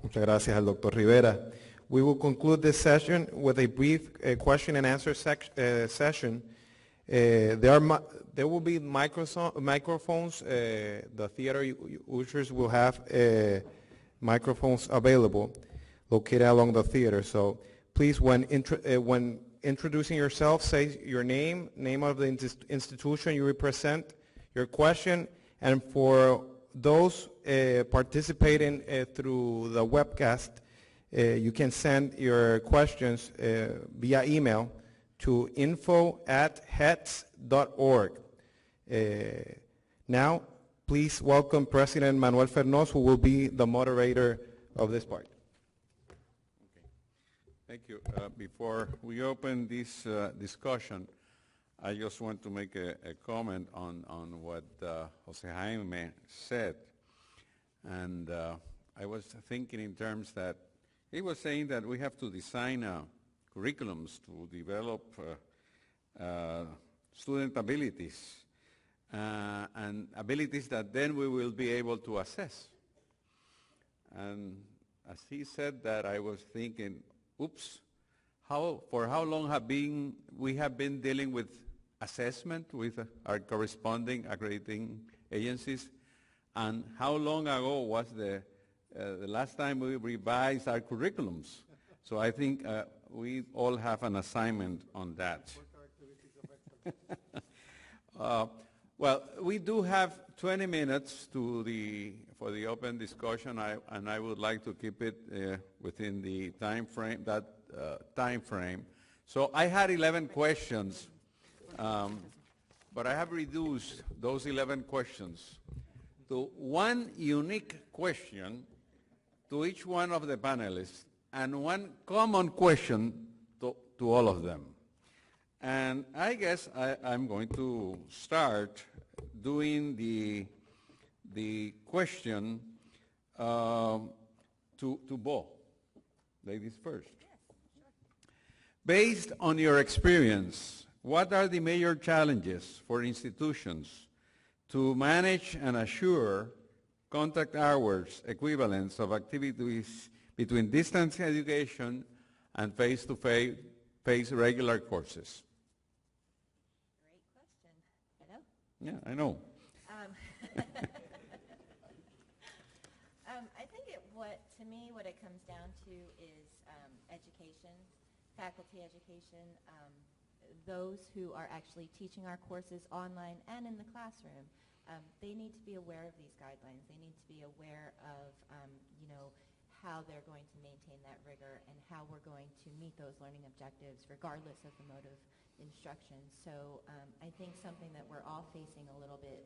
Muchas gracias al Dr. Rivera. We will conclude this session with a brief question and answer session. There will be microphones. The theater ushers will have microphones available located along the theater. So please, when introducing yourself, say your name of the institution you represent, your question, and for those participating through the webcast, you can send your questions via email to info@hets.org. Now, please welcome President Manuel Fernos, who will be the moderator of this part. Thank you. Before we open this discussion, I just want to make a comment on what Jose Jaime said. And I was thinking in terms that he was saying that we have to design curriculums to develop student abilities and abilities that then we will be able to assess. And as he said that, I was thinking, oops, for how long we have been dealing with assessment with our corresponding accrediting agencies, and how long ago was the last time we revised our curriculums? So I think we all have an assignment on that. Well, we do have 20 minutes for the open discussion, and I would like to keep it within the time frame. So I had 11 questions, but I have reduced those 11 questions to one unique question to each one of the panelists and one common question to all of them. And I guess I'm going to start doing the question to Bo. Ladies first. Based on your experience, what are the major challenges for institutions to manage and assure contact hours equivalence of activities between distance education and face-to-face regular courses? Great question. Hello? Yeah, I know. I think to me, what it comes down to is education, faculty education, those who are actually teaching our courses online and in the classroom. They need to be aware of these guidelines. They need to be aware of, how they're going to maintain that rigor and how we're going to meet those learning objectives regardless of the mode of instruction. So I think something that we're all facing a little bit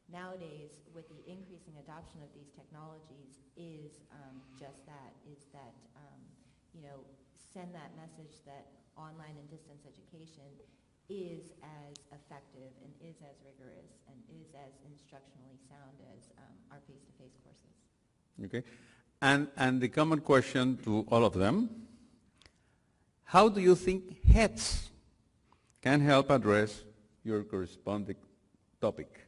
nowadays with the increasing adoption of these technologies is just that, send that message that online and distance education is as effective and is as rigorous and is as instructionally sound as our face-to-face courses. Okay. And the common question to all of them, how do you think HETS can help address your corresponding topic?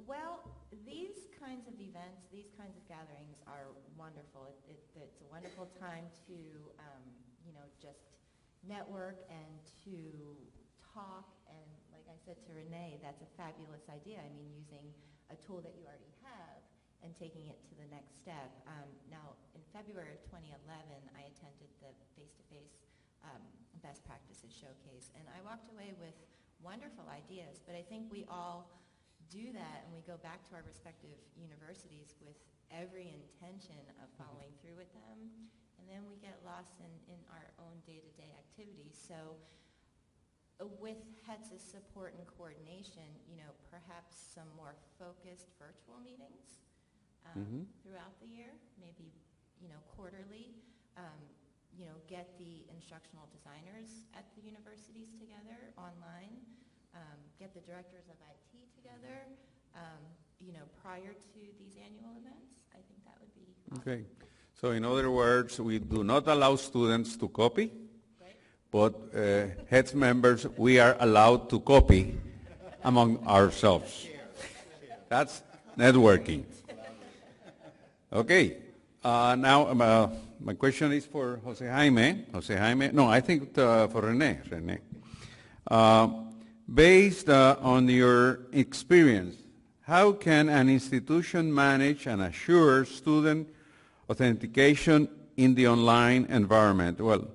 Well, these kinds of events, these kinds of gatherings are wonderful. It's a wonderful time to, just network and to talk. And like I said to Renee, that's a fabulous idea. I mean, using a tool that you already have and taking it to the next step. Now, in February of 2011, I attended the face-to-face best practices showcase, and I walked away with wonderful ideas, but I think we all do that, and we go back to our respective universities with every intention of following through with them, and then we get lost in our own day-to-day activities. So with HETS's support and coordination, perhaps some more focused virtual meetings throughout the year, maybe, quarterly, get the instructional designers at the universities together online, get the directors of IT together, prior to these annual events. I think that would be awesome. Okay. So in other words, we do not allow students to copy, Right. but HETS members, we are allowed to copy among ourselves. That's networking. Okay. Now, my question is for Jose Jaime. Jose Jaime, no, I think for Rene. Rene. Based on your experience, how can an institution manage and assure student authentication in the online environment? Well,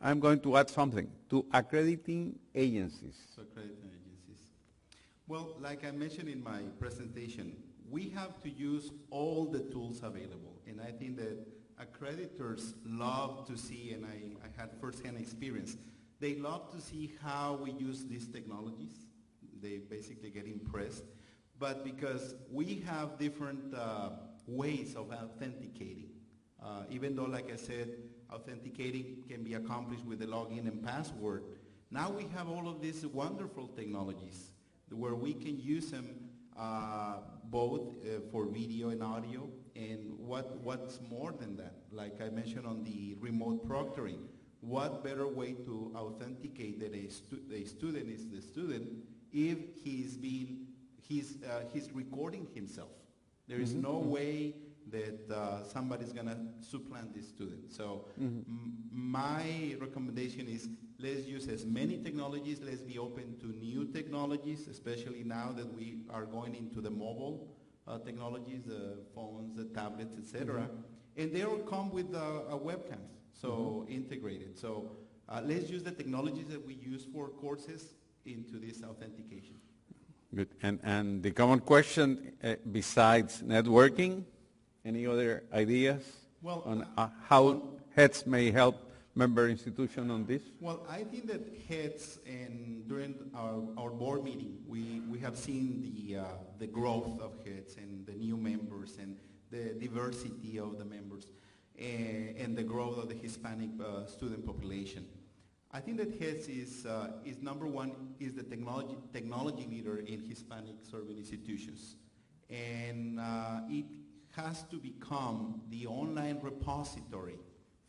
I'm going to add something, to accrediting agencies. So accrediting agencies. Well, like I mentioned in my presentation, we have to use all the tools available. And I think that accreditors love to see, and I had firsthand experience, they love to see how we use these technologies. They basically get impressed. But because we have different ways of authenticating, even though, like I said, authenticating can be accomplished with the login and password, now we have all of these wonderful technologies where we can use them both for video and audio, and what's more than that, like I mentioned on the remote proctoring, what better way to authenticate that a student is the student if he's recording himself. There is no way that somebody's going to supplant this student. So my recommendation is let's use as many technologies, let's be open to new technologies, especially now that we are going into the mobile technologies, the phones, the tablets, etc. And they all come with webcams, so integrated. So let's use the technologies that we use for courses into this authentication. Good. And the common question, besides networking, any other ideas on how heads may help member institution on this? Well, I think that heads, and during our board meeting, we have seen the growth of heads and the new members and the diversity of the members and the growth of the Hispanic student population. I think that heads is number one, is the technology leader in Hispanic serving institutions. And it has to become the online repository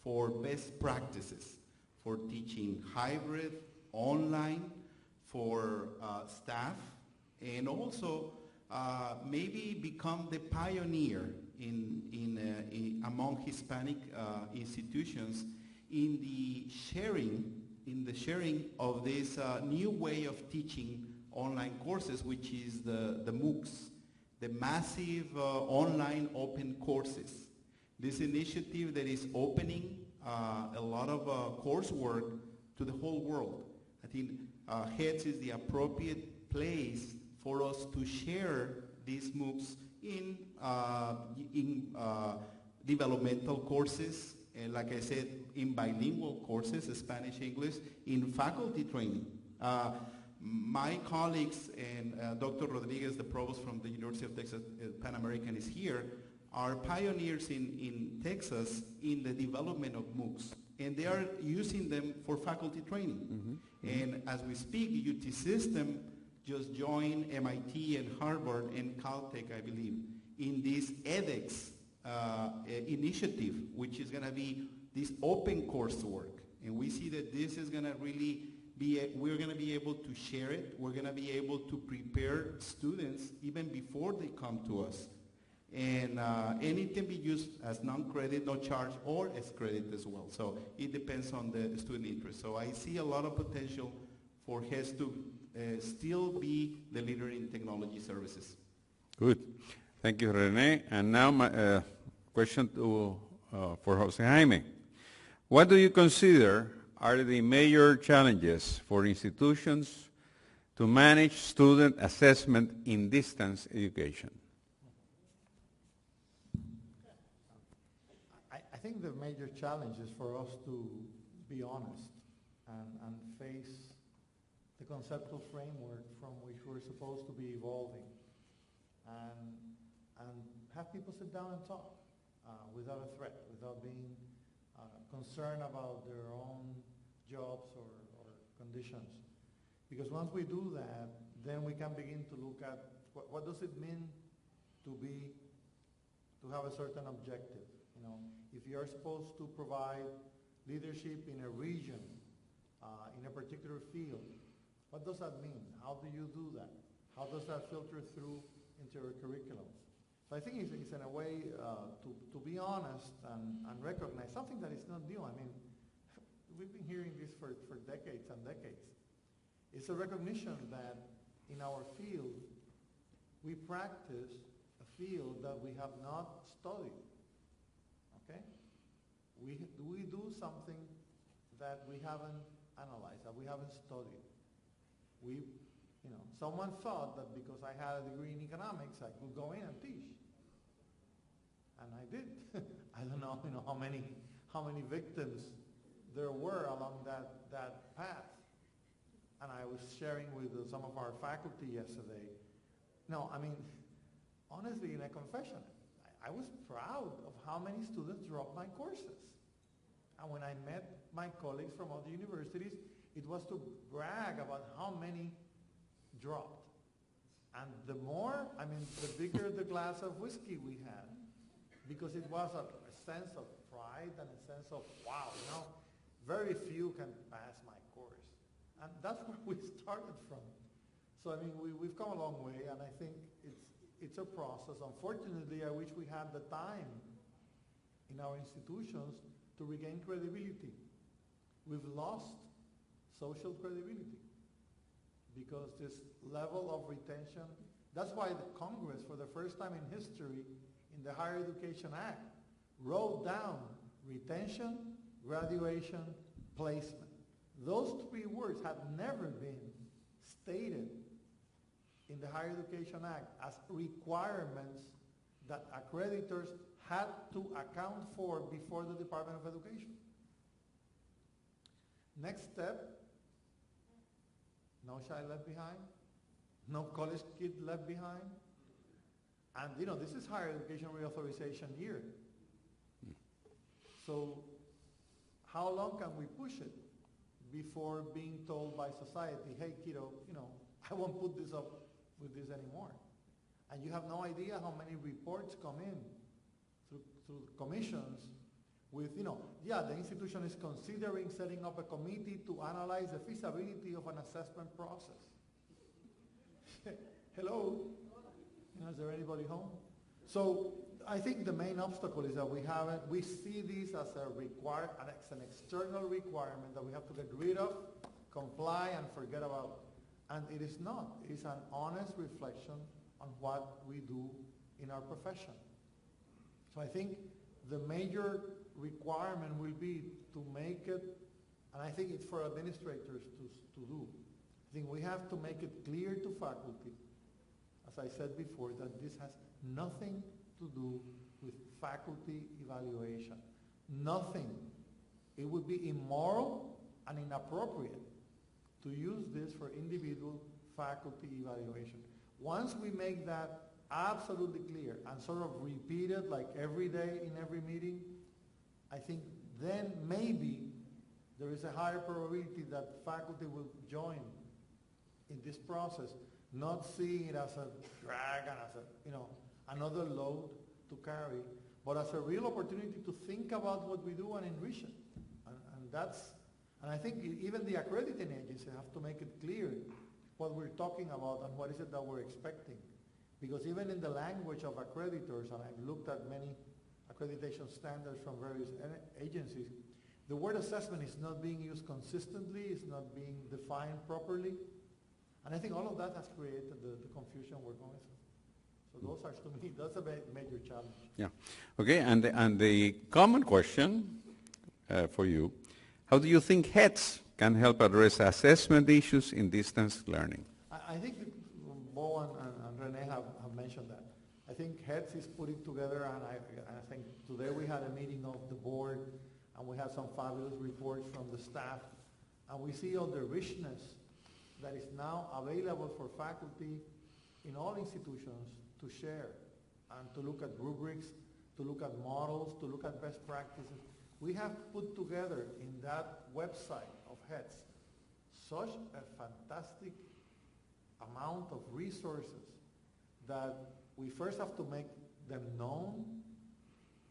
for best practices for teaching hybrid, online, for staff, and also maybe become the pioneer among Hispanic institutions in the sharing of this new way of teaching online courses, which is the MOOCs, the massive online open courses. This initiative that is opening a lot of coursework to the whole world. I think HEADS is the appropriate place for us to share these MOOCs in developmental courses, and like I said, in bilingual courses, Spanish, English, in faculty training. My colleagues and Dr. Rodriguez, the provost from the University of Texas Pan American, is here, are pioneers in Texas in the development of MOOCs. And they are using them for faculty training. And as we speak, UT System just joined MIT and Harvard and Caltech, I believe, in this edX initiative, which is going to be this open coursework. And we see that this is going to really we're going to be able to share it. We're going to be able to prepare students even before they come to us. And it can be used as non-credit, no charge, or as credit as well. So it depends on the student interest. So I see a lot of potential for HES to still be the leader in technology services. Good. Thank you, Rene. And now my question for Jose Jaime. What do you consider are the major challenges for institutions to manage student assessment in distance education? I think the major challenge is for us to be honest and face the conceptual framework from which we're supposed to be evolving, and have people sit down and talk without a threat, without being concerned about their own jobs or conditions. Because once we do that, then we can begin to look at what does it mean to have a certain objective. You know, if you're supposed to provide leadership in a region, in a particular field, what does that mean? How do you do that? How does that filter through into your curriculum? So I think it's in a way to be honest and recognize something that is not new. I mean, we've been hearing this for decades and decades. It's a recognition that in our field, we practice a field that we have not studied, okay? We do something that we haven't analyzed, that we haven't studied. Someone thought that because I had a degree in economics, I could go in and teach. And I did. I don't know, how many victims there were along that path. And I was sharing with some of our faculty yesterday. No, I mean, honestly, in a confession, I was proud of how many students dropped my courses. And when I met my colleagues from other universities, it was to brag about how many dropped. And the bigger the glass of whiskey we had, because it was a sense of pride and a sense of, wow, very few can pass my course. And that's where we started from. So, I mean, we've come a long way, and I think it's a process. Unfortunately, I wish we had the time in our institutions to regain credibility. We've lost social credibility because this level of retention, that's why the Congress, for the first time in history, in the Higher Education Act, wrote down retention, graduation, placement. Those three words have never been stated in the Higher Education Act as requirements that accreditors had to account for before the Department of Education. Next step, no child left behind, no college kid left behind. And this is higher education reauthorization year. So how long can we push it before being told by society, hey kiddo, I won't put this up with this anymore. And you have no idea how many reports come in through commissions with, the institution is considering setting up a committee to analyze the feasibility of an assessment process. Hello? Is there anybody home? So I think the main obstacle is that we see this as an external requirement that we have to get rid of, comply, and forget about. And it is not. It is an honest reflection on what we do in our profession. So I think the major requirement will be to make it, and I think it's for administrators to do. I think we have to make it clear to faculty, as I said before, that this has nothing to do with faculty evaluation. Nothing. It would be immoral and inappropriate to use this for individual faculty evaluation. Once we make that absolutely clear and sort of repeat it like every day in every meeting, I think then maybe there is a higher probability that faculty will join in this process, not seeing it as a drag and as another load to carry, but as a real opportunity to think about what we do and enrich it. And I think even the accrediting agency have to make it clear what we're talking about and what is it that we're expecting. Because even in the language of accreditors, and I've looked at many accreditation standards from various agencies, the word assessment is not being used consistently, it's not being defined properly. And I think all of that has created the confusion we're going through. So those are, to me, that's a major challenge. Yeah. Okay, and the common question for you, how do you think heads can help address assessment issues in distance learning? I think Bo and Rene have mentioned that. I think heads is putting together, and I think today we had a meeting of the board, and we had some fabulous reports from the staff, and we see all the richness that is now available for faculty in all institutions to share and to look at rubrics, to look at models, to look at best practices. We have put together in that website of heads such a fantastic amount of resources that we first have to make them known,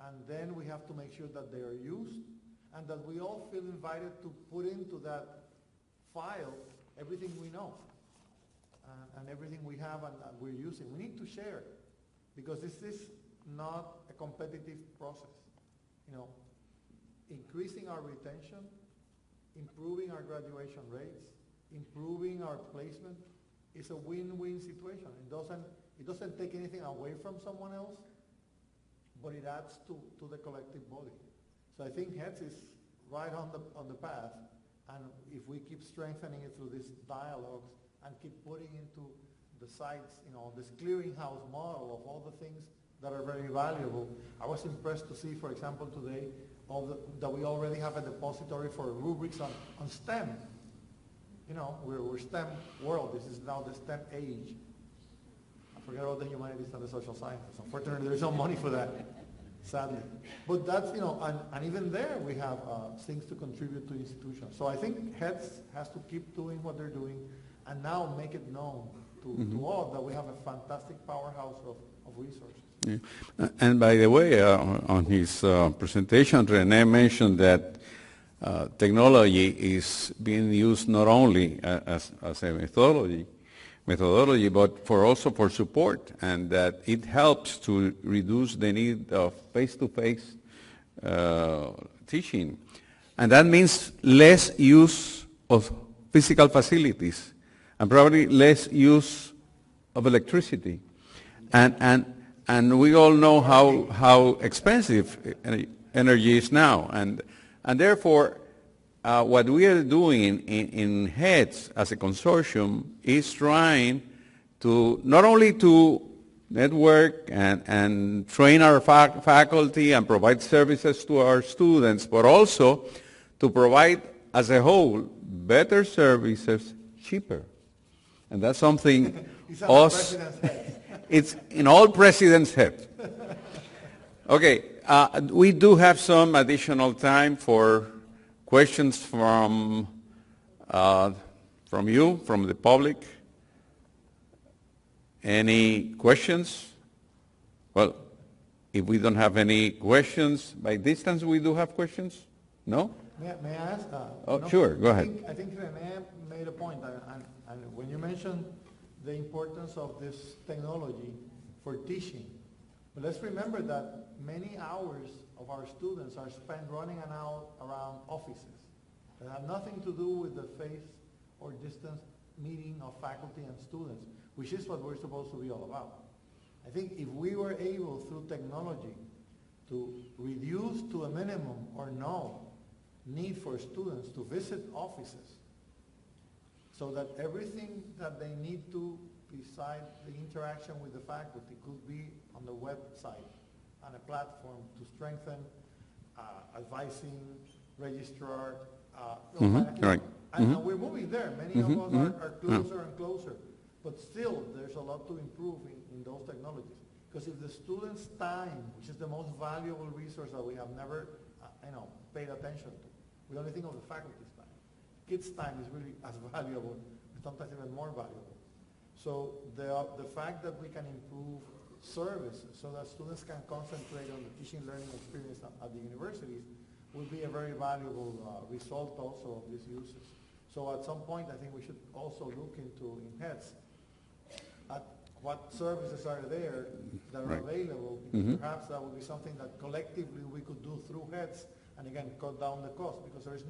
and then we have to make sure that they are used, and that we all feel invited to put into that file everything we know and everything we have and we're using. We need to share. because this is not a competitive process. You know, increasing our retention, improving our graduation rates, improving our placement is a win-win situation. It doesn't take anything away from someone else, but it adds to the collective body. So I think HEADS is right on the path, and if we keep strengthening it through these dialogues and keep putting into the sites, you know, this clearinghouse model of all the things that are very valuable. I was impressed to see, for example, today, that we already have a depository for rubrics on STEM. You know, we're STEM world. This is now the STEM age. I forget about the humanities and the social sciences. Unfortunately, there's no money for that, sadly. But that's, you know, and even there we have things to contribute to institutions. So I think HEADS has to keep doing what they're doing and now make it known to all that we have a fantastic powerhouse of resources. Yeah. And by the way, on his presentation, René mentioned that technology is being used not only as a methodology, but also for support, and that it helps to reduce the need of face-to-face teaching. And that means less use of physical facilities and probably less use of electricity. And we all know how expensive energy is now. And therefore, what we are doing in HEADS as a consortium is trying to not only to network and train our faculty and provide services to our students, but also to provide as a whole better services cheaper. And that's something it's in all presidents' heads. Okay, we do have some additional time for questions from you, from the public. Any questions? Well, if we don't have any questions, by distance we do have questions? No? May I ask? Sure, go ahead. I think René made a point, and when you mentioned the importance of this technology for teaching, but let's remember that many hours of our students are spent running around offices that have nothing to do with the face or distance meeting of faculty and students, which is what we're supposed to be all about. I think if we were able, through technology, to reduce to a minimum or no need for students to visit offices, so that everything that they need to, beside the interaction with the faculty, could be on the website, on a platform to strengthen advising, registrar, right. And we're moving there. Many of us are closer and closer. But still, there's a lot to improve in those technologies. Because if the student's time, which is the most valuable resource that we have never paid attention to, we only think of the faculty's time. Kids' time is really as valuable, sometimes even more valuable. So the fact that we can improve services so that students can concentrate on the teaching learning experience at the universities will be a very valuable result also of these uses. So at some point, I think we should also look into, in HEADS, at what services are there that are available. Perhaps that would be something that collectively we could do through HEADS, and again, cut down the cost, because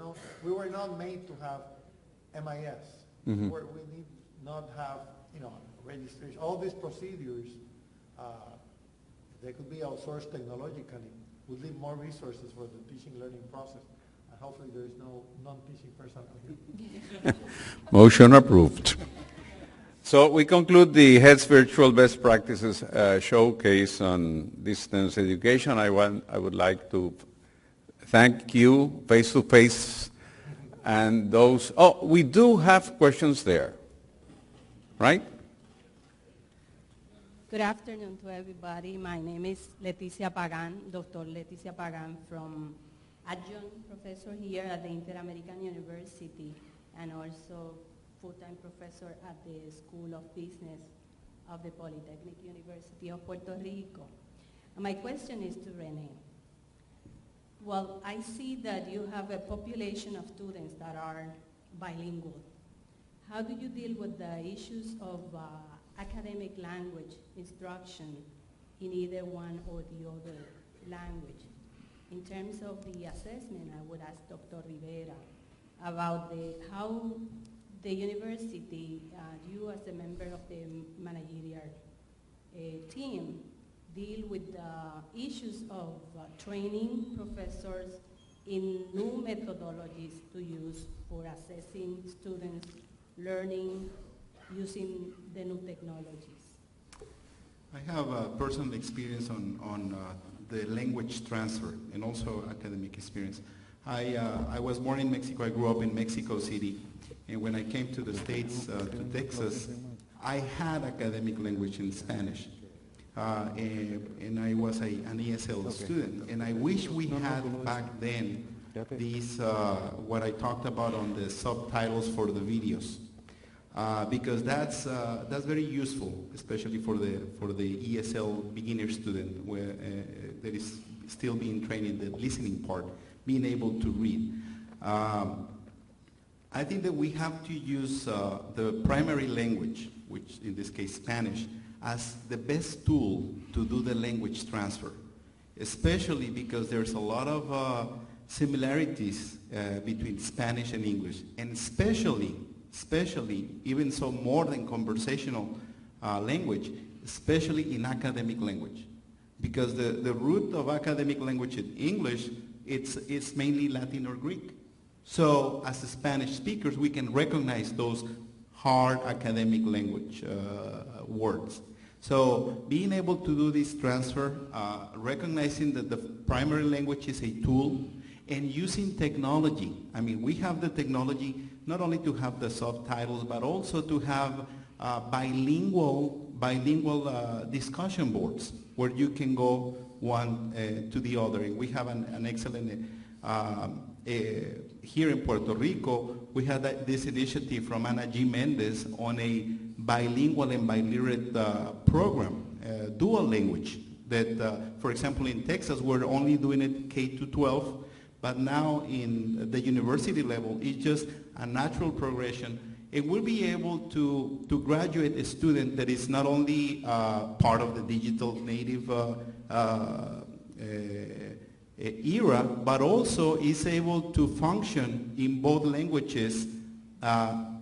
we were not made to have MIS. We need not have, registration. All these procedures, they could be outsourced technologically, would leave more resources for the teaching learning process. And hopefully there is no non-teaching personnel here. Motion approved. So we conclude the HEADS Virtual Best Practices showcase on distance education. I would like to thank you face-to-face and those. Oh, we do have questions there, right? Good afternoon to everybody. My name is Leticia Pagan, Dr. Leticia Pagan, from adjunct professor here at the Inter-American University and also full-time professor at the School of Business of the Polytechnic University of Puerto Rico. And my question is to René. Well, I see that you have a population of students that are bilingual. How do you deal with the issues of academic language instruction in either one or the other language. In terms of the assessment, I would ask Dr. Rivera about how the university, you as a member of the managerial team, deal with the issues of training professors in new methodologies to use for assessing students' learning using the new technologies. I have a personal experience on the language transfer and also academic experience. I was born in Mexico. I grew up in Mexico City. And when I came to the States, to Texas, I had academic language in Spanish. And I was an ESL student. And I wish we had back then these, what I talked about on the subtitles for the videos. Because that's very useful, especially for the ESL beginner student where that is still being trained in the listening part, being able to read. I think that we have to use the primary language, which in this case Spanish, as the best tool to do the language transfer, especially because there's a lot of similarities between Spanish and English, and especially, even so more than conversational language, especially in academic language. Because the root of academic language in English, it's mainly Latin or Greek. So as Spanish speakers, we can recognize those hard academic language words. So being able to do this transfer, recognizing that the primary language is a tool, and using technology. I mean, we have the technology not only to have the subtitles, but also to have bilingual discussion boards where you can go one to the other. And we have an excellent, here in Puerto Rico, we had this initiative from Ana G. Mendez on a bilingual and biliterate program, dual language, that, for example, in Texas, we're only doing it K-12, but now in the university level, it's just a natural progression. And we'll be able to graduate a student that is not only part of the digital native era, but also is able to function in both languages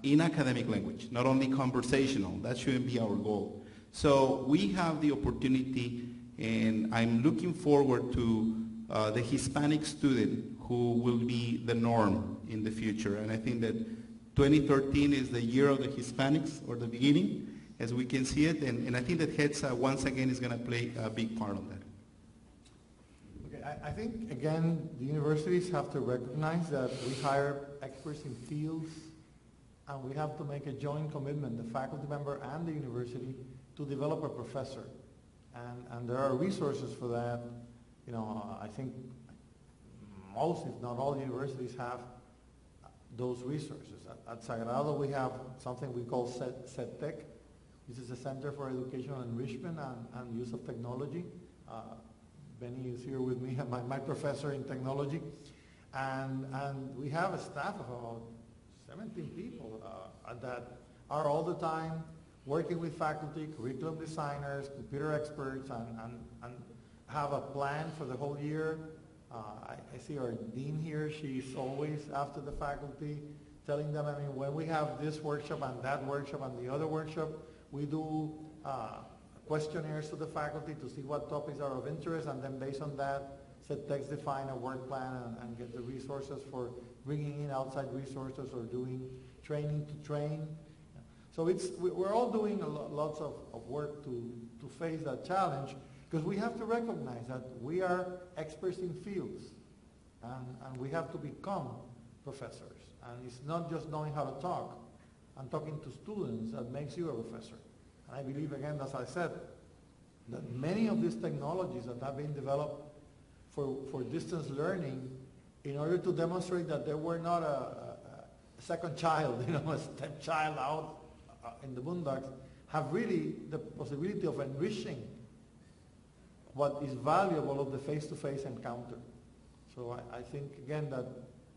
in academic language, not only conversational. That shouldn't be our goal. So we have the opportunity, and I'm looking forward to the Hispanic student who will be the norm in the future. And I think that 2013 is the year of the Hispanics, or the beginning, as we can see it. And I think that HEDSA, once again, is going to play a big part on that. I think, again, the universities have to recognize that we hire experts in fields, and we have to make a joint commitment, the faculty member and the university, to develop a professor. And there are resources for that. You know, I think most, if not all, universities have those resources. At Sagrado, we have something we call CETEC, which is a Center for Educational Enrichment and Use of Technology. Benny is here with me, my professor in technology. And we have a staff of about 17 people that are all the time working with faculty, curriculum designers, computer experts, and have a plan for the whole year. I see our dean here. She's always after the faculty, telling them, I mean, when we have this workshop and that workshop and the other workshop, we do questionnaires to the faculty to see what topics are of interest, and then based on that, CETEX define a work plan and get the resources for bringing in outside resources or doing training to train. So we're all doing lots of work to face that challenge, because we have to recognize that we are experts in fields, and we have to become professors. And it's not just knowing how to talk and talking to students that makes you a professor. And I believe, again, as I said, that many of these technologies that have been developed for distance learning, in order to demonstrate that they were not a second child, a stepchild out in the boondocks, have really the possibility of enriching what is valuable of the face-to-face encounter. So I think, again, that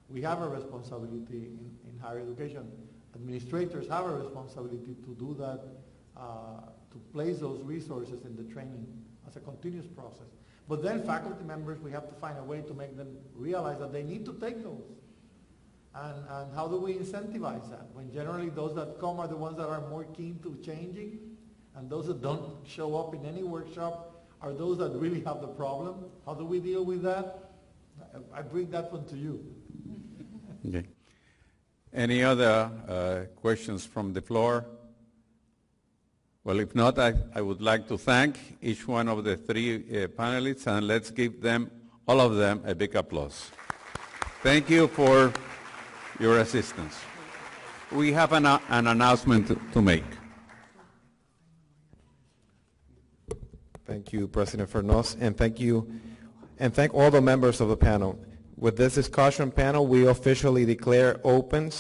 we have a responsibility in higher education. Administrators have a responsibility to do that, to place those resources in the training as a continuous process. But then faculty members, we have to find a way to make them realize that they need to take those. And how do we incentivize that? When generally those that come are the ones that are more keen to changing, and those that don't show up in any workshop are those that really have the problem. How do we deal with that? I bring that one to you. Okay. Any other questions from the floor? Well, if not, I would like to thank each one of the three panelists, and let's give them, all of them, a big applause. Thank you for your assistance. We have an announcement to make. Thank you, President Fernández, and thank all the members of the panel. With this discussion panel, we officially declare open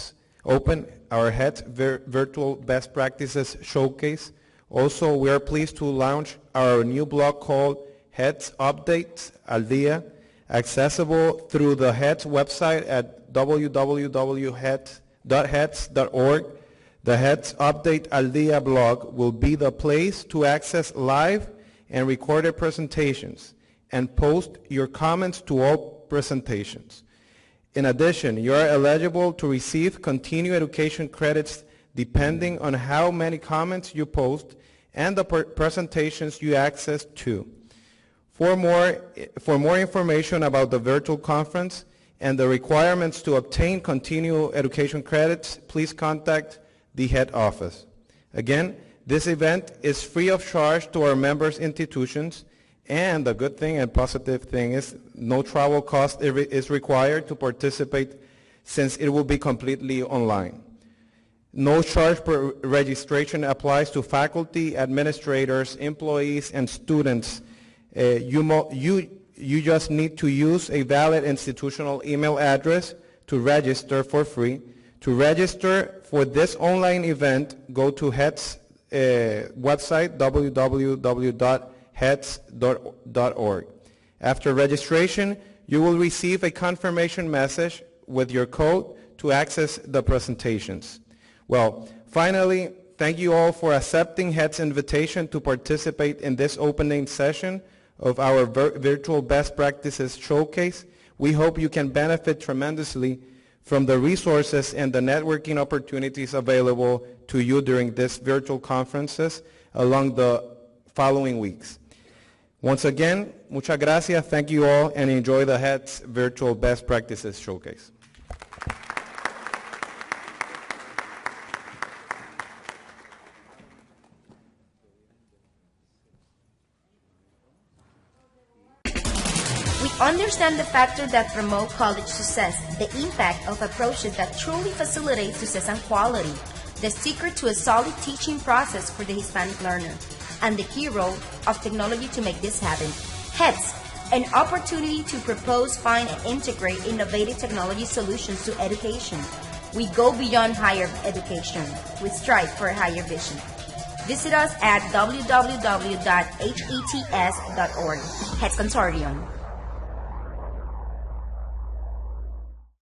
our HETS Virtual Best Practices Showcase. Also, we are pleased to launch our new blog called HETS Updates al Día, accessible through the HETS website at www.hets.org. The HETS Update al Día blog will be the place to access live and recorded presentations and post your comments to all presentations. In addition, you are eligible to receive continuing education credits depending on how many comments you post and the presentations you access to. For more information about the virtual conference and the requirements to obtain continuing education credits, please contact the head office. Again, this event is free of charge to our members' institutions, and the good thing and positive thing is no travel cost is required to participate since it will be completely online. No charge per registration applies to faculty, administrators, employees, and students. You just need to use a valid institutional email address to register for free. To register for this online event, go to HETS website, www.hets.org. After registration, you will receive a confirmation message with your code to access the presentations. Well, finally, thank you all for accepting HETS' invitation to participate in this opening session of our Virtual Best Practices Showcase. We hope you can benefit tremendously from the resources and the networking opportunities available to you during these virtual conferences along the following weeks. Once again, muchas gracias, thank you all, and enjoy the HETS Virtual Best Practices Showcase. Understand the factors that promote college success, the impact of approaches that truly facilitate success and quality, the secret to a solid teaching process for the Hispanic learner, and the key role of technology to make this happen. HETS, an opportunity to propose, find, and integrate innovative technology solutions to education. We go beyond higher education. We strive for a higher vision. Visit us at www.hets.org. HETS Consortium.